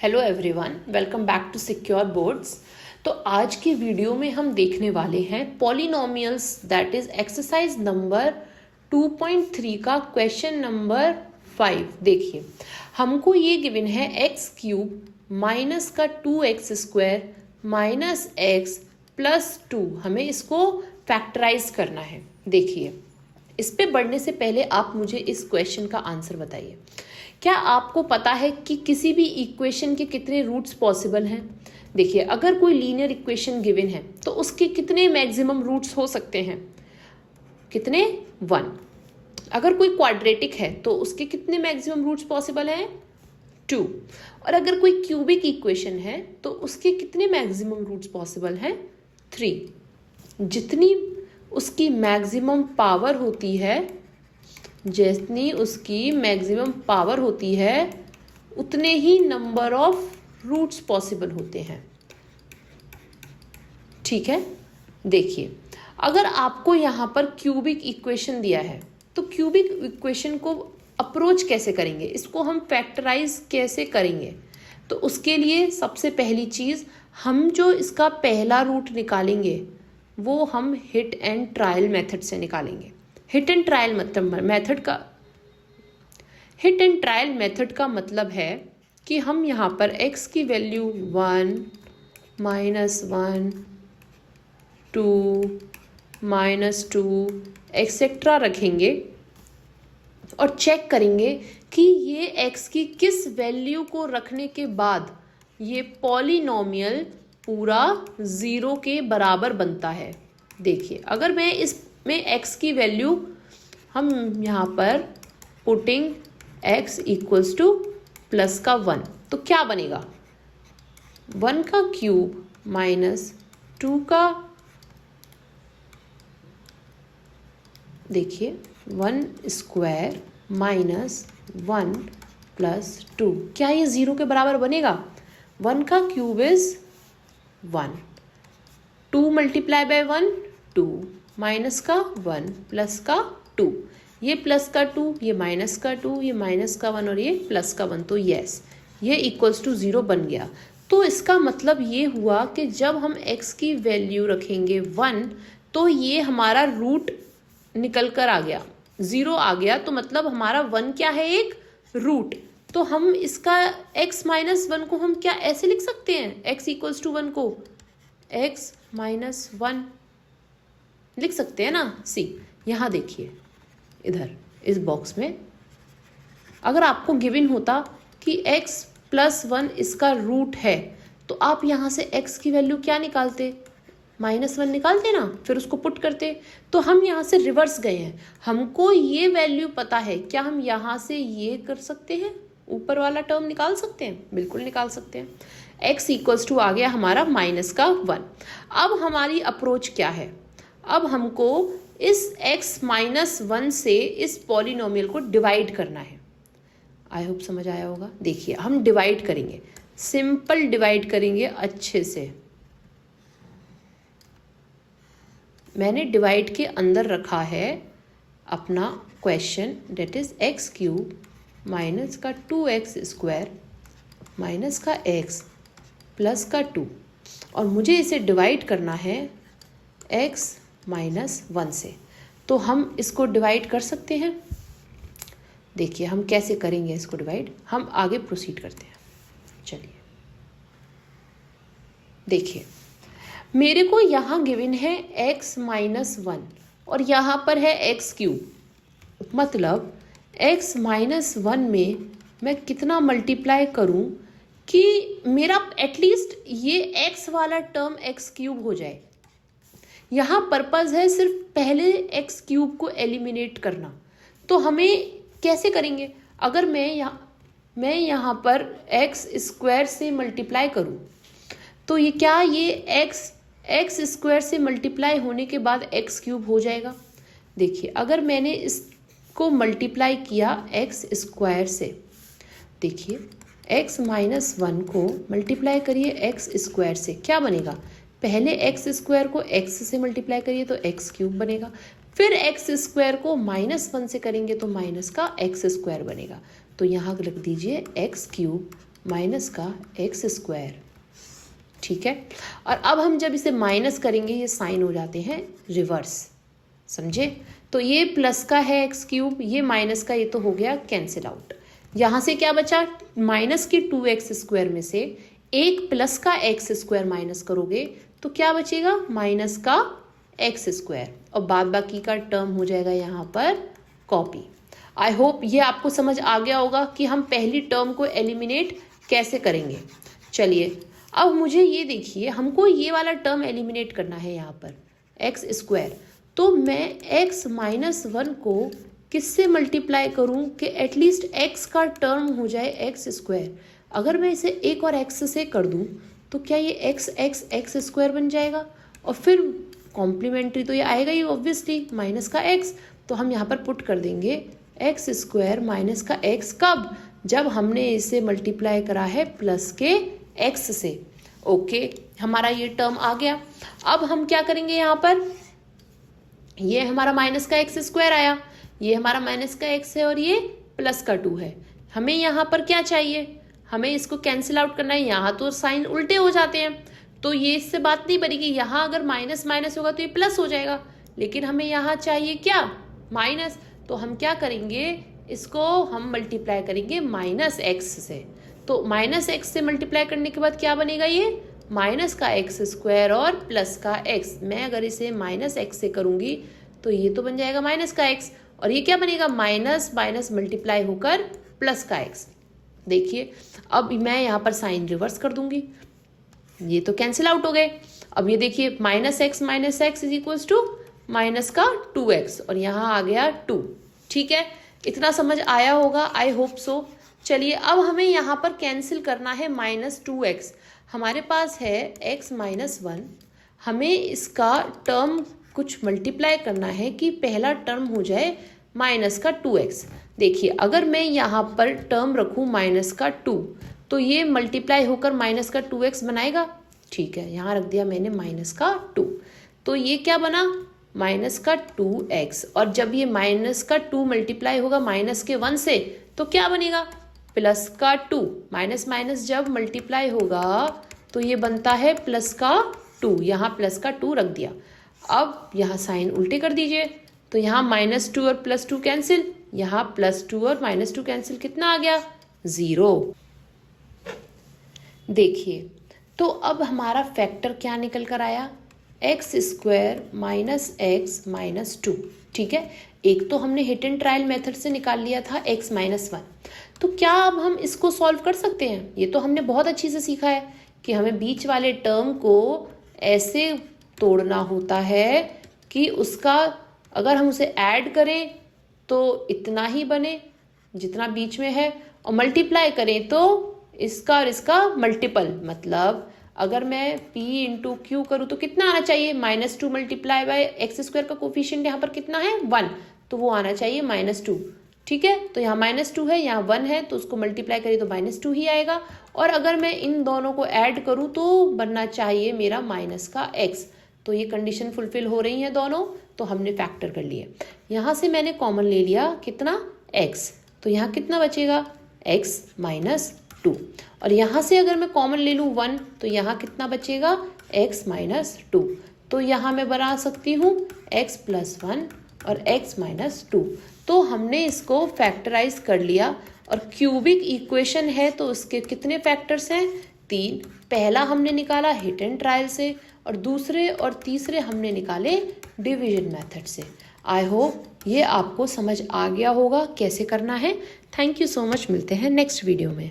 Hello everyone, welcome back to secure boards. तो आज की वीडियो में हम देखने वाले हैं polynomials, that is exercise number 2.3 का क्वेश्चन नंबर 5। देखिए, हमको ये गिवन है एक्स क्यूब माइनस का 2x square minus x plus 2। हमें इसको फैक्टराइज करना है। देखिए, इस पे बढ़ने से पहले आप मुझे इस क्वेश्चन का आंसर बताइए। क्या आपको पता है कि किसी भी इक्वेशन के कितने रूट्स पॉसिबल हैं? देखिए, अगर कोई लीनियर इक्वेशन गिवन है तो उसके कितने मैक्सिमम रूट्स हो सकते हैं? कितने? 1। अगर कोई क्वाड्रेटिक है तो उसके कितने मैक्सिमम रूट्स पॉसिबल हैं? 2। और अगर कोई क्यूबिक इक्वेशन है तो उसके कितने मैक्सिमम रूट्स पॉसिबल हैं? 3। जितनी उसकी मैक्सिमम पावर होती है, जितनी उसकी मैक्सिमम पावर होती है उतने ही नंबर ऑफ रूट्स पॉसिबल होते हैं। ठीक है, देखिए, अगर आपको यहां पर क्यूबिक इक्वेशन दिया है तो क्यूबिक इक्वेशन को अप्रोच कैसे करेंगे, इसको हम फैक्टराइज कैसे करेंगे? तो उसके लिए सबसे पहली चीज, हम जो इसका पहला रूट निकालेंगे वो हम हिट एंड ट्रायल मेथड से निकालेंगे। हिट एंड ट्रायल मेथड का मतलब है कि हम यहाँ पर x की वैल्यू 1, -1, 2, -2 एक्सेट्रा रखेंगे और चेक करेंगे कि ये x की किस वैल्यू को रखने के बाद ये पॉलिनोमियल पूरा 0 के बराबर बनता है। देखिए, अगर मैं इसमें x की वैल्यू, हम यहाँ पर putting x equals two plus का 1, तो क्या बनेगा? 1 का क्यूब माइनस 2 का, देखिए 1 स्क्वायर माइनस 1 प्लस 2, क्या ये 0 के बराबर बनेगा? 1 का cube is 1, 2 multiply by 1 2, minus का 1 प्लस का 2, ये प्लस का 2, ये माइनस का 2, ये माइनस का 1 और ये प्लस का 1, तो यस, ये इक्वल्स टू 0 बन गया। तो इसका मतलब ये हुआ कि जब हम x की वैल्यू रखेंगे 1 तो ये हमारा रूट निकल कर आ गया, 0 आ गया, तो मतलब हमारा 1 क्या है? एक रूट। तो हम इसका x माइनस 1 को हम क्या ऐसे लिख सकते हैं? x इक्वल्स टू 1 को x माइनस 1 लिख सकते हैं ना। सी, यहाँ देखिए, इधर इस बॉक्स में अगर आपको गिवन होता कि x प्लस 1 इसका रूट है तो आप यहाँ से x की वैल्यू क्या निकालते? -1 निकालते ना, फिर उसको पुट करते। तो हम यहाँ से रिवर्स गए हैं, हमको ये वैल्यू पता है, क्या हम यहाँ से ये कर सकते हैं? ऊपर वाला टर्म निकाल सकते हैं, बिल्कुल निकाल सकते हैं। x इक्वल्स टू आ गया हमारा माइनस का 1। अब हमारी अप्रोच क्या है? अब हमको इस x माइनस 1 से इस पॉलिनोमियल को डिवाइड करना है। आई होप समझ आया होगा। देखिए, हम डिवाइड करेंगे, सिंपल डिवाइड करेंगे अच्छे से। मैंने डिवाइड के अंदर रखा है अपना question, that is x cube minus का 2x स्क्वायर माइनस का x प्लस का 2, और मुझे इसे डिवाइड करना है x माइनस 1 से। तो हम इसको डिवाइड कर सकते हैं। देखिए, हम कैसे करेंगे इसको डिवाइड, हम आगे प्रोसीड करते हैं। चलिए, देखिए, मेरे को यहाँ गिवन है x माइनस 1 और यहाँ पर है x क्यूब। मतलब x माइनस 1 में मैं कितना मल्टीप्लाई करूँ कि मेरा एटलीस्ट ये x वाला टर्म x क्यूब हो जाए। यहाँ पर्पज़ है सिर्फ पहले x क्यूब को एलिमिनेट करना। तो हमें कैसे करेंगे? अगर मैं यहाँ पर x स्क्वायर से मल्टीप्लाई करूँ तो ये क्या, ये x स्क्वायर से मल्टीप्लाई होने के बाद x क्यूब हो जाएगा। देखिए, अगर मैंने इसको मल्टीप्लाई किया x स्क्वायर से, देखिए x माइनस 1 को मल्टीप्लाई करिए x स्क्वायर से, क्या बनेगा? पहले x स्क्वायर को x से मल्टीप्लाई करिए तो x क्यूब बनेगा, फिर x स्क्वायर को -1 से करेंगे तो माइनस का x स्क्वायर बनेगा। तो यहाँ लिख दीजिए x क्यूब माइनस का एक्स स्क्वायर। ठीक है, और अब हम जब इसे माइनस करेंगे ये साइन हो जाते हैं रिवर्स, समझे। तो ये प्लस का है एक्स क्यूब, ये माइनस का, ये तो हो गया कैंसिल आउट। यहाँ से क्या बचा, माइनस की 2x स्क्वायर में से एक प्लस का एक्स स्क्वायर माइनस करोगे तो क्या बचेगा, माइनस का एक्स स्क्वायर, और बाद बाकी का टर्म हो जाएगा यहाँ पर कॉपी। आई होप ये आपको समझ आ गया होगा कि हम पहली टर्म को एलिमिनेट कैसे करेंगे। चलिए अब मुझे ये देखिए, हमको ये वाला टर्म एलिमिनेट करना है यहाँ पर एक्स स्क्वायर, तो मैं x माइनस 1 को किससे मल्टीप्लाई करूँ कि एटलीस्ट x का टर्म हो जाए एक्स स्क्वायर। अगर मैं इसे एक और x से कर दूँ तो क्या ये एक्स स्क्वायर बन जाएगा, और फिर कॉम्प्लीमेंट्री तो ये आएगा ही ऑब्वियसली माइनस का x, तो हम यहाँ पर पुट कर देंगे एक्स स्क्वायर माइनस का x, कब, जब हमने इसे मल्टीप्लाई करा है प्लस के x से। ओके, हमारा ये टर्म आ गया। अब हम क्या करेंगे, यहाँ पर ये हमारा माइनस का एक्स स्क्वायर आया, ये हमारा माइनस का x है और ये प्लस का 2 है। हमें यहाँ पर क्या चाहिए, हमें इसको कैंसिल आउट करना है। यहाँ तो साइन उल्टे हो जाते हैं तो ये इससे बात नहीं बनेगी। यहाँ अगर माइनस माइनस होगा तो ये प्लस हो जाएगा, लेकिन हमें यहाँ चाहिए क्या, माइनस। तो हम क्या करेंगे, इसको हम मल्टीप्लाई करेंगे माइनस एक्स से। तो माइनस एक्स से मल्टीप्लाई करने के बाद क्या बनेगा, ये माइनस का एक्स स्क्वायर और प्लस का एक्स। मैं अगर इसे माइनस एक्स से करूंगी तो ये तो बन जाएगा माइनस का एक्स, और ये क्या बनेगा, माइनस माइनस मल्टीप्लाई होकर प्लस का एक्स। देखिए अब मैं यहाँ पर साइन रिवर्स कर दूंगी, ये तो कैंसिल आउट हो गए। अब ये देखिए minus X is equals to minus का 2x, और यहाँ आ गया 2। ठीक है, इतना समझ आया होगा, आई होप सो। चलिए अब हमें यहाँ पर कैंसिल करना है माइनस 2x। हमारे पास है x माइनस 1, हमें इसका टर्म कुछ मल्टीप्लाई करना है कि पहला टर्म हो जाए माइनस का 2x। देखिए अगर मैं यहाँ पर टर्म रखूँ माइनस का 2 तो ये मल्टीप्लाई होकर माइनस का 2x बनाएगा। ठीक है, यहाँ रख दिया मैंने माइनस का 2, तो ये क्या बना, माइनस का 2x, और जब ये माइनस का 2 मल्टीप्लाई होगा माइनस के 1 से तो क्या बनेगा, प्लस का 2। माइनस माइनस जब मल्टीप्लाई होगा तो ये बनता है प्लस का 2, यहाँ प्लस का 2 रख दिया। अब यहाँ साइन उल्टे कर दीजिए, तो यहाँ माइनस 2 और प्लस 2 कैंसिल, यहाँ प्लस 2 और माइनस 2 कैंसिल, कितना आ गया, 0। देखिए तो अब हमारा फैक्टर क्या निकल कर आया, x square minus x minus 2। ठीक है, एक तो हमने हिट एंड ट्रायल मेथड से निकाल लिया था x माइनस 1, तो क्या अब हम इसको सॉल्व कर सकते हैं। ये तो हमने बहुत अच्छी से सीखा है कि हमें बीच वाले टर्म को ऐसे तोड़ना होता है कि उसका अगर हम उसे ऐड करें तो इतना ही बने जितना बीच में है, और मल्टीप्लाई करें तो इसका और इसका मल्टीपल। मतलब अगर मैं p इंटू क्यू करूँ तो कितना आना चाहिए, minus 2 multiply by x square का कोफिशिएंट यहाँ पर कितना है, 1, तो वो आना चाहिए माइनस 2। ठीक है, तो यहाँ माइनस 2 है, यहाँ 1 है, तो उसको मल्टीप्लाई करें तो माइनस 2 ही आएगा। और अगर मैं इन दोनों को ऐड करूँ तो बनना चाहिए मेरा माइनस का x। तो ये कंडीशन फुलफिल हो रही है दोनों, तो हमने फैक्टर कर लिए। यहाँ से मैंने कॉमन ले लिया कितना, x, तो यहाँ कितना बचेगा, x माइनस 2, और यहाँ से अगर मैं कॉमन ले लूँ 1 तो यहाँ कितना बचेगा, x माइनस 2। तो यहाँ मैं बना सकती हूँ x प्लस 1 और x माइनस 2। तो हमने इसको फैक्टराइज कर लिया, और क्यूबिक इक्वेशन है तो उसके कितने फैक्टर्स हैं, 3। पहला हमने निकाला हिट एंड ट्रायल से, और दूसरे और तीसरे हमने निकाले डिवीजन मेथड से। आई होप ये आपको समझ आ गया होगा कैसे करना है। थैंक यू सो मच, मिलते हैं नेक्स्ट वीडियो में।